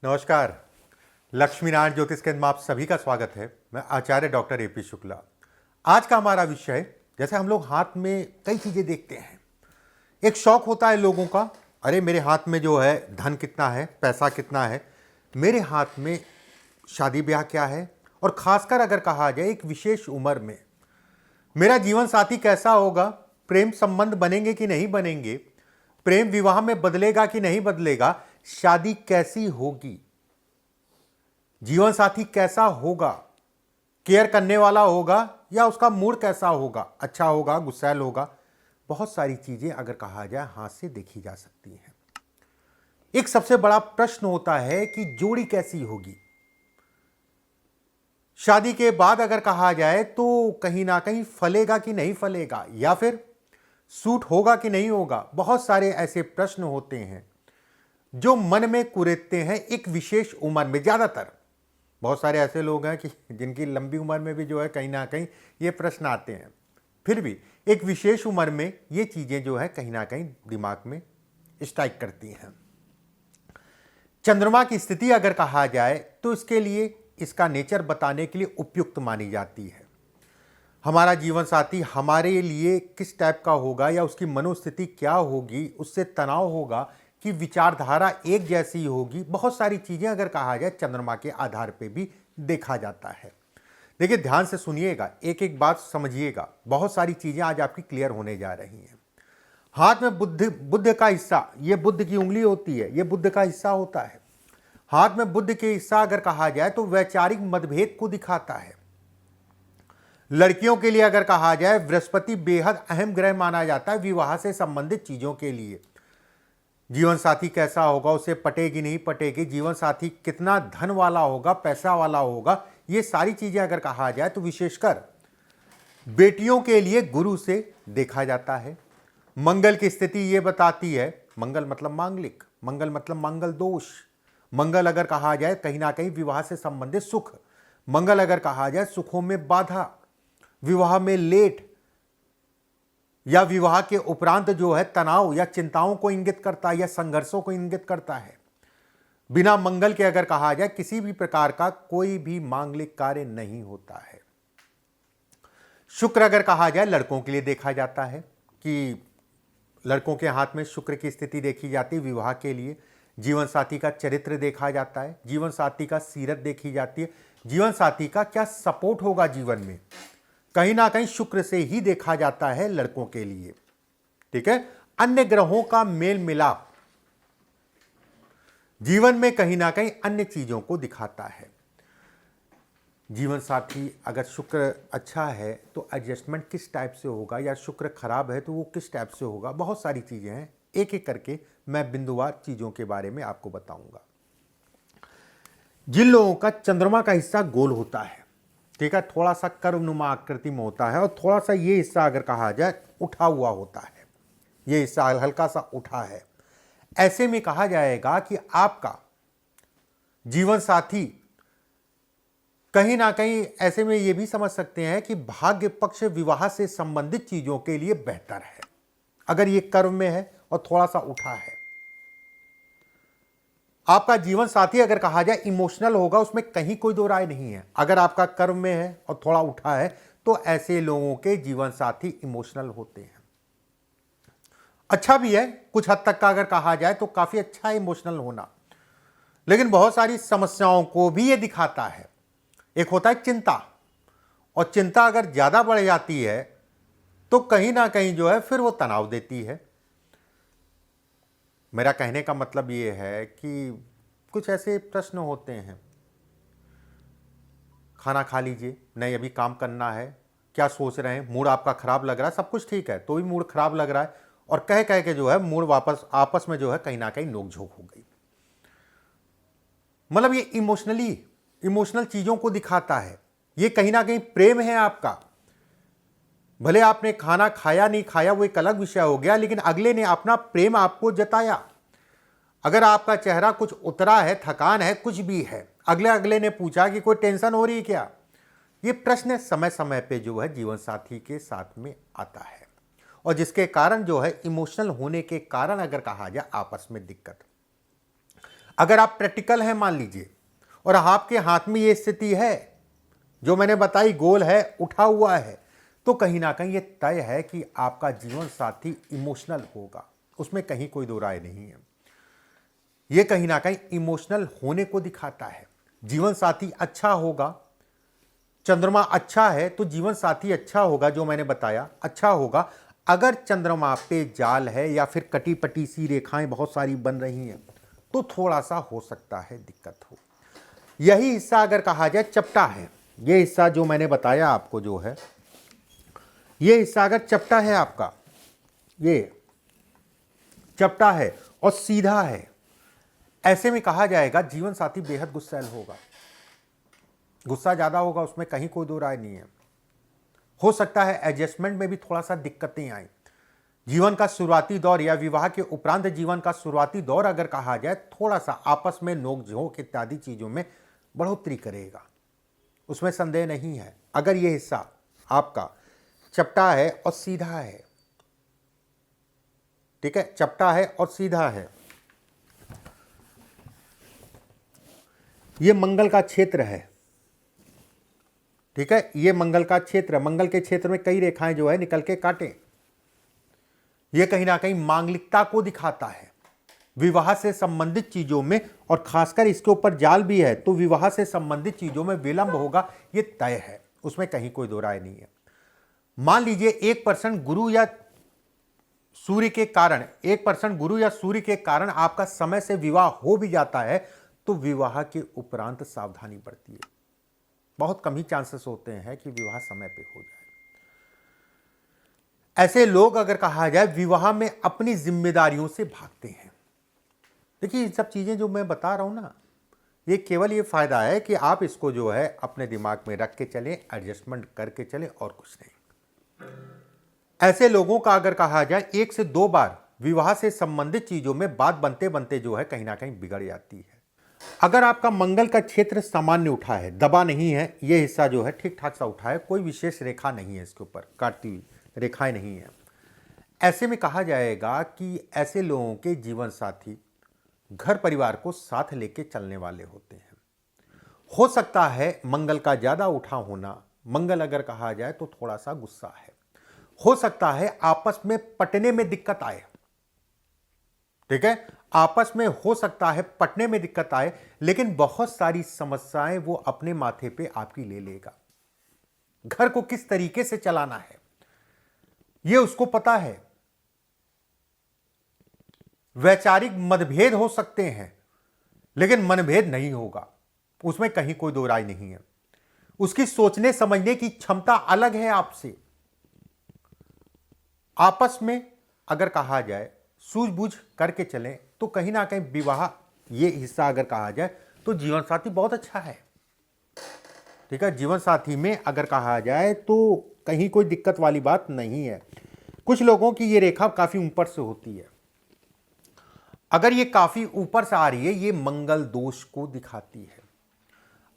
नमस्कार। लक्ष्मी नारायण ज्योतिष केंद्र में आप सभी का स्वागत है। मैं आचार्य डॉक्टर ए पी शुक्ला। आज का हमारा विषय, जैसे हम लोग हाथ में कई चीज़ें देखते हैं, एक शौक होता है लोगों का, अरे मेरे हाथ में जो है धन कितना है, पैसा कितना है, मेरे हाथ में शादी ब्याह क्या है, और ख़ासकर अगर कहा जाए एक विशेष उम्र में मेरा जीवन साथी कैसा होगा, प्रेम संबंध बनेंगे कि नहीं बनेंगे, प्रेम विवाह में बदलेगा कि नहीं बदलेगा, शादी कैसी होगी, जीवन साथी कैसा होगा, केयर करने वाला होगा या उसका मूड कैसा होगा, अच्छा होगा, गुस्सैल होगा, बहुत सारी चीजें अगर कहा जाए हाथ से देखी जा सकती हैं। एक सबसे बड़ा प्रश्न होता है कि जोड़ी कैसी होगी। शादी के बाद अगर कहा जाए तो कहीं ना कहीं फलेगा कि नहीं फलेगा, या फिर सूट होगा कि नहीं होगा। बहुत सारे ऐसे प्रश्न होते हैं जो मन में कुरेदते हैं एक विशेष उम्र में। ज़्यादातर बहुत सारे ऐसे लोग हैं कि जिनकी लंबी उम्र में भी जो है कहीं ना कहीं ये प्रश्न आते हैं, फिर भी एक विशेष उम्र में ये चीज़ें जो है कहीं ना कहीं दिमाग में स्ट्राइक करती हैं। चंद्रमा की स्थिति अगर कहा जाए तो इसके लिए इसका नेचर बताने के लिए उपयुक्त मानी जाती है। हमारा जीवन साथी हमारे लिए किस टाइप का होगा या उसकी मनोस्थिति क्या होगी, उससे तनाव होगा कि विचारधारा एक जैसी होगी, बहुत सारी चीज़ें अगर कहा जाए चंद्रमा के आधार पे भी देखा जाता है। देखिए ध्यान से सुनिएगा, एक एक बात समझिएगा, बहुत सारी चीज़ें आज आपकी क्लियर होने जा रही हैं। हाथ में बुद्ध का हिस्सा, ये बुद्ध की उंगली होती है, ये बुद्ध का हिस्सा होता है। हाथ में बुद्ध के हिस्सा अगर कहा जाए तो वैचारिक मतभेद को दिखाता है। लड़कियों के लिए अगर कहा जाए बृहस्पति बेहद अहम ग्रह माना जाता है विवाह से संबंधित चीजों के लिए। जीवन साथी कैसा होगा, उसे पटेगी नहीं पटेगी, जीवन साथी कितना धन वाला होगा, पैसा वाला होगा, ये सारी चीजें अगर कहा जाए तो विशेषकर बेटियों के लिए गुरु से देखा जाता है। मंगल की स्थिति ये बताती है, मंगल मतलब मांगलिक, मंगल मतलब मंगल दोष। मंगल अगर कहा जाए कहीं ना कहीं विवाह से संबंधित सुख, मंगल अगर कहा जाए सुखों में बाधा, विवाह में लेट या विवाह के उपरांत जो है तनाव या चिंताओं को इंगित करता है या संघर्षों को इंगित करता है। बिना मंगल के अगर कहा जाए किसी भी प्रकार का कोई भी मांगलिक कार्य नहीं होता है। शुक्र अगर कहा जाए लड़कों के लिए देखा जाता है कि लड़कों के हाथ में शुक्र की स्थिति देखी जाती है विवाह के लिए। जीवन साथी का चरित्र देखा जाता है, जीवन साथी का सीरत देखी जाती है, जीवन साथी का क्या सपोर्ट होगा जीवन में, कहीं ना कहीं शुक्र से ही देखा जाता है लड़कों के लिए। ठीक है, अन्य ग्रहों का मेल मिलाप जीवन में कहीं ना कहीं अन्य चीजों को दिखाता है। जीवन साथी अगर शुक्र अच्छा है तो एडजस्टमेंट किस टाइप से होगा, या शुक्र खराब है तो वो किस टाइप से होगा, बहुत सारी चीजें हैं। एक एक करके मैं बिंदुवार चीजों के बारे में आपको बताऊंगा। जिन लोगों का चंद्रमा का हिस्सा गोल होता है, ठीक है, थोड़ा सा कर्वनुमा आकृति में होता है, और थोड़ा सा ये हिस्सा अगर कहा जाए उठा हुआ होता है, ये हिस्सा हल्का सा उठा है, ऐसे में कहा जाएगा कि आपका जीवन साथी कहीं ना कहीं ऐसे में ये भी समझ सकते हैं कि भाग्य पक्ष विवाह से संबंधित चीजों के लिए बेहतर है अगर ये कर्व में है और थोड़ा सा उठा है। आपका जीवन साथी अगर कहा जाए इमोशनल होगा, उसमें कहीं कोई दो राय नहीं है। अगर आपका कर्व में है और थोड़ा उठा है तो ऐसे लोगों के जीवन साथी इमोशनल होते हैं। अच्छा भी है कुछ हद तक का अगर कहा जाए तो काफी अच्छा है इमोशनल होना, लेकिन बहुत सारी समस्याओं को भी ये दिखाता है। एक होता है चिंता, और चिंता अगर ज्यादा बढ़ जाती है तो कहीं ना कहीं जो है फिर वो तनाव देती है। मेरा कहने का मतलब ये है कि कुछ ऐसे प्रश्न होते हैं, खाना खा लीजिए, नहीं अभी काम करना है, क्या सोच रहे हैं, मूड आपका खराब लग रहा है, सब कुछ ठीक है तो भी मूड खराब लग रहा है, और कह कह के जो है मूड वापस आपस में जो है कहीं ना कहीं नोकझोंक हो गई। मतलब ये इमोशनल चीजों को दिखाता है। ये कहीं ना कहीं प्रेम है आपका, भले आपने खाना खाया नहीं खाया वो एक अलग विषय हो गया, लेकिन अगले ने अपना प्रेम आपको जताया। अगर आपका चेहरा कुछ उतरा है, थकान है, कुछ भी है, अगले ने पूछा कि कोई टेंशन हो रही है क्या, ये प्रश्न समय समय पे जो है जीवन साथी के साथ में आता है, और जिसके कारण जो है इमोशनल होने के कारण अगर कहा जाए आपस में दिक्कत। अगर आप प्रैक्टिकल हैं मान लीजिए और आपके हाथ में ये स्थिति है जो मैंने बताई, गोल है, उठा हुआ है, तो कहीं ना कहीं ये तय है कि आपका जीवन साथी इमोशनल होगा, उसमें कहीं कोई दो राय नहीं है। ये कहीं ना कहीं इमोशनल होने को दिखाता है। जीवन साथी अच्छा होगा, चंद्रमा अच्छा है तो जीवन साथी अच्छा होगा, जो मैंने बताया अच्छा होगा। अगर चंद्रमा पे जाल है या फिर कटी पटी सी रेखाएं बहुत सारी बन रही हैं तो थोड़ा सा हो सकता है दिक्कत हो। यही हिस्सा अगर कहा जाए चपटा है, ये हिस्सा जो मैंने बताया आपको जो है, ये हिस्सा अगर चपटा है आपका, ये चपटा है और सीधा है, ऐसे में कहा जाएगा जीवन साथी बेहद गुस्सैल होगा, गुस्सा ज्यादा होगा, उसमें कहीं कोई दो राय नहीं है। हो सकता है एडजस्टमेंट में भी थोड़ा सा दिक्कतें आए। जीवन का शुरुआती दौर या विवाह के उपरांत जीवन का शुरुआती दौर अगर कहा जाए, थोड़ा सा आपस में नोक-झोंक इत्यादि चीजों में बढ़ोतरी करेगा, उसमें संदेह नहीं है। अगर यह हिस्सा आपका चपटा है और सीधा है, ठीक है, चपटा है और सीधा है, यह मंगल का क्षेत्र है, ठीक है, ये मंगल का क्षेत्र, मंगल के क्षेत्र में कई रेखाएं जो है निकल के काटें, यह कहीं ना कहीं मांगलिकता को दिखाता है। विवाह से संबंधित चीजों में, और खासकर इसके ऊपर जाल भी है, तो विवाह से संबंधित चीजों में विलंब होगा, यह तय है, उसमें कहीं कोई दो राय नहीं है। मान लीजिए 1% गुरु या सूर्य के कारण, 1% गुरु या सूर्य के कारण आपका समय से विवाह हो भी जाता है, तो विवाह के उपरांत सावधानी बरतिए। बहुत कम ही चांसेस होते हैं कि विवाह समय पे हो जाए। ऐसे लोग अगर कहा जाए विवाह में अपनी जिम्मेदारियों से भागते हैं। देखिए ये सब चीजें जो मैं बता रहा हूं ना, ये केवल ये फायदा है कि आप इसको जो है अपने दिमाग में रख के चलें, एडजस्टमेंट करके चलें, और कुछ नहीं। ऐसे लोगों का अगर कहा जाए 1 से 2 बार विवाह से संबंधित चीजों में बात बनते बनते जो है कहीं ना कहीं बिगड़ जाती है। अगर आपका मंगल का क्षेत्र सामान्य उठा है, दबा नहीं है, यह हिस्सा जो है ठीक ठाक सा उठा है, कोई विशेष रेखा नहीं है इसके ऊपर, काटती हुई रेखाएं नहीं है, ऐसे में कहा जाएगा कि ऐसे लोगों के जीवन साथी घर परिवार को साथ लेके चलने वाले होते हैं। हो सकता है मंगल का ज्यादा उठा होना, मंगल अगर कहा जाए तो थोड़ा सा गुस्सा है, हो सकता है आपस में पटने में दिक्कत आए, ठीक है, आपस में हो सकता है पटने में दिक्कत आए, लेकिन बहुत सारी समस्याएं वो अपने माथे पे आपकी ले लेगा। घर को किस तरीके से चलाना है ये उसको पता है। वैचारिक मतभेद हो सकते हैं लेकिन मनभेद नहीं होगा, उसमें कहीं कोई दो राय नहीं है। उसकी सोचने समझने की क्षमता अलग है आपसे। आपस में अगर कहा जाए सूझबूझ करके चलें तो कहीं ना कहीं विवाह ये हिस्सा अगर कहा जाए तो जीवन साथी बहुत अच्छा है, ठीक है, जीवन साथी में अगर कहा जाए तो कहीं कोई दिक्कत वाली बात नहीं है। कुछ लोगों की ये रेखा काफी ऊपर से होती है, अगर ये काफी ऊपर से आ रही है ये मंगल दोष को दिखाती है।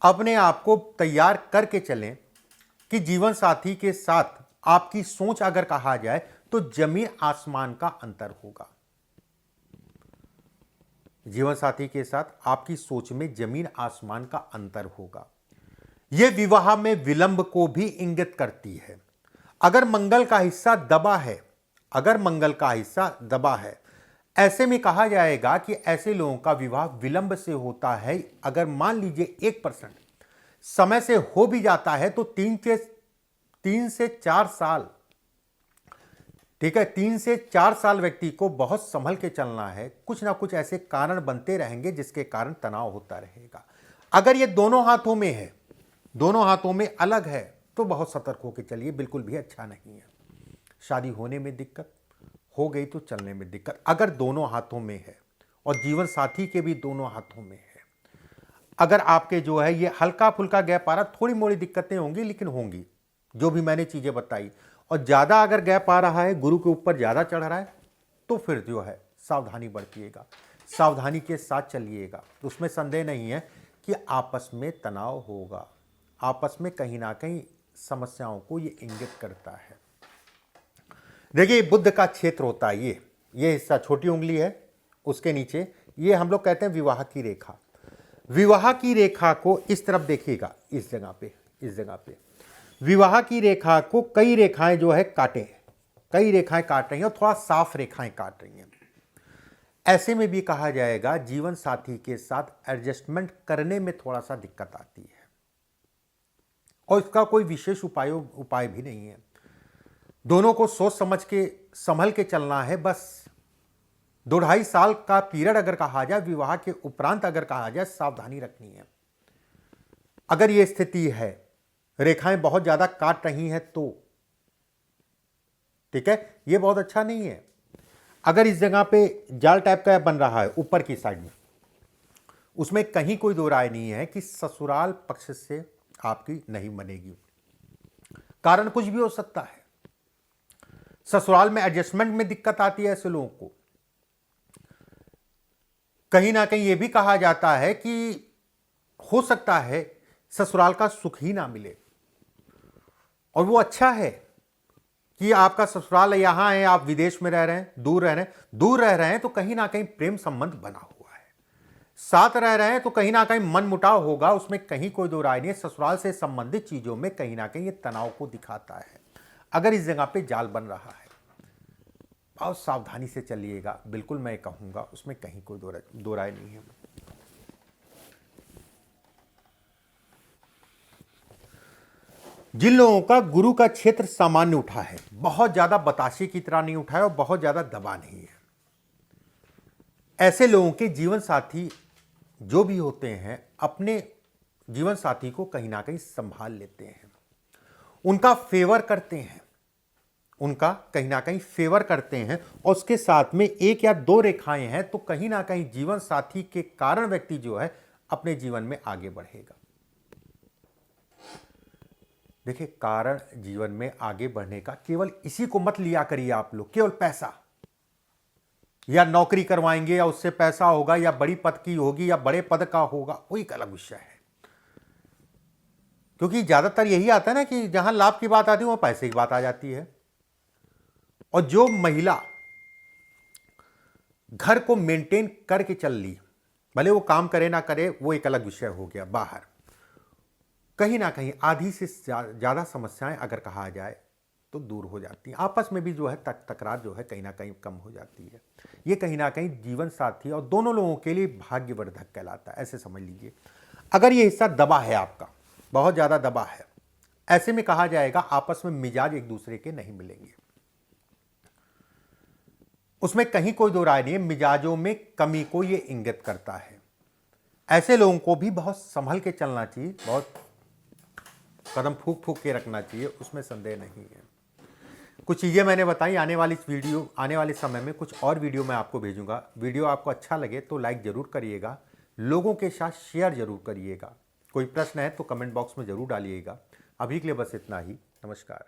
अपने आप को तैयार करके चलें कि जीवन साथी के साथ आपकी सोच अगर कहा जाए तो जमीन आसमान का अंतर होगा। जीवन साथी के साथ आपकी सोच में जमीन आसमान का अंतर होगा। यह विवाह में विलंब को भी इंगित करती है। अगर मंगल का हिस्सा दबा है, अगर मंगल का हिस्सा दबा है, ऐसे में कहा जाएगा कि ऐसे लोगों का विवाह विलंब से होता है। अगर मान लीजिए 1% समय से हो भी जाता है तो 3 से 4 साल, ठीक है, 3 से 4 साल व्यक्ति को बहुत संभल के चलना है। कुछ ना कुछ ऐसे कारण बनते रहेंगे जिसके कारण तनाव होता रहेगा। अगर ये दोनों हाथों में है, दोनों हाथों में अलग है, तो बहुत सतर्क होकर चलिए, बिल्कुल भी अच्छा नहीं है। शादी होने में दिक्कत, हो गई तो चलने में दिक्कत। अगर दोनों हाथों में है और जीवन साथी के भी दोनों हाथों में है, अगर आपके जो है ये हल्का फुल्का गैप आ रहा, थोड़ी मोड़ी दिक्कतें होंगी लेकिन होंगी, जो भी मैंने चीजें बताई, और ज्यादा अगर गैप आ रहा है, गुरु के ऊपर ज्यादा चढ़ रहा है, तो फिर जो है सावधानी बरतिएगा, सावधानी के साथ चलिएगा। तो उसमें संदेह नहीं है कि आपस में तनाव होगा, आपस में कहीं ना कहीं समस्याओं को ये इंगित करता है। देखिए बुद्ध का क्षेत्र होता है, ये हिस्सा छोटी उंगली है, उसके नीचे ये हम लोग कहते हैं विवाह की रेखा। विवाह की रेखा को इस तरफ देखिएगा, इस जगह पे विवाह की रेखा को कई रेखाएं जो है काटे हैं, कई रेखाएं काट रही हैं और थोड़ा साफ रेखाएं काट रही हैं। ऐसे में भी कहा जाएगा जीवन साथी के साथ एडजस्टमेंट करने में थोड़ा सा दिक्कत आती है और इसका कोई विशेष उपाय भी नहीं है। दोनों को सोच समझ के संभल के चलना है। बस 2-2.5 साल का पीरियड अगर कहा जाए, विवाह के उपरांत अगर कहा जाए, सावधानी रखनी है। अगर यह स्थिति है, रेखाएं बहुत ज्यादा काट रही हैं तो ठीक है, यह बहुत अच्छा नहीं है। अगर इस जगह पे जाल टाइप का बन रहा है ऊपर की साइड में, उसमें कहीं कोई दो राय नहीं है कि ससुराल पक्ष से आपकी नहीं बनेगी। कारण कुछ भी हो सकता है। ससुराल में एडजस्टमेंट में दिक्कत आती है ऐसे लोगों को। कहीं ना कहीं यह भी कहा जाता है कि हो सकता है ससुराल का सुख ही ना मिले, और वो अच्छा है कि आपका ससुराल यहां है, आप विदेश में रह रहे हैं, दूर रह रहे हैं तो कहीं ना कहीं प्रेम संबंध बना हुआ है। साथ रह रहे हैं तो कहीं ना कहीं मन मुटाव होगा, उसमें कहीं कोई दो राय नहीं है। ससुराल से संबंधित चीजों में कहीं ना कहीं ये तनाव को दिखाता है। अगर इस जगह पे जाल बन रहा है और सावधानी से चलिएगा, बिल्कुल मैं कहूंगा, उसमें कहीं कोई दो राय नहीं है। जिन लोगों का गुरु का क्षेत्र सामान्य उठा है, बहुत ज्यादा बताशे की तरह नहीं उठा है और बहुत ज्यादा दबा नहीं है, ऐसे लोगों के जीवन साथी जो भी होते हैं अपने जीवन साथी को कहीं ना कहीं संभाल लेते हैं, उनका फेवर करते हैं, उनका कहीं ना कहीं फेवर करते हैं। और उसके साथ में 1 या 2 रेखाएं हैं तो कहीं ना कहीं जीवन साथी के कारण व्यक्ति जो है अपने जीवन में आगे बढ़ेगा। देखिए, कारण जीवन में आगे बढ़ने का केवल इसी को मत लिया करिए आप लोग, केवल पैसा या नौकरी करवाएंगे या उससे पैसा होगा या बड़ी पद की होगी या बड़े पद का होगा, वो एक अलग विषय है। क्योंकि ज्यादातर यही आता है ना कि जहां लाभ की बात आती है वहां पैसे की बात आ जाती है। और जो महिला घर को मेंटेन करके चल ली, भले वो काम करे ना करे, वो एक अलग विषय हो गया। बाहर कहीं ना कहीं आधी से ज्यादा समस्याएं अगर कहा जाए तो दूर हो जाती हैं। आपस में भी जो है तकरार जो है कहीं ना कहीं कम हो जाती है। ये कहीं ना कहीं जीवन साथी और दोनों लोगों के लिए भाग्यवर्धक कहलाता है, ऐसे समझ लीजिए। अगर ये हिस्सा दबा है आपका, बहुत ज्यादा दबा है, ऐसे में कहा जाएगा आपस में मिजाज एक दूसरे के नहीं मिलेंगे। उसमें कहीं कोई दो राय नहीं है, मिजाजों में कमी को ये इंगित करता है। ऐसे लोगों को भी बहुत संभल के चलना चाहिए, बहुत कदम फूक फूक के रखना चाहिए, उसमें संदेह नहीं है। कुछ चीज़ें मैंने बताई। आने वाले समय में कुछ और वीडियो मैं आपको भेजूंगा। वीडियो आपको अच्छा लगे तो लाइक ज़रूर करिएगा, लोगों के साथ शेयर ज़रूर करिएगा। कोई प्रश्न है तो कमेंट बॉक्स में ज़रूर डालिएगा। अभी के लिए बस इतना ही। नमस्कार।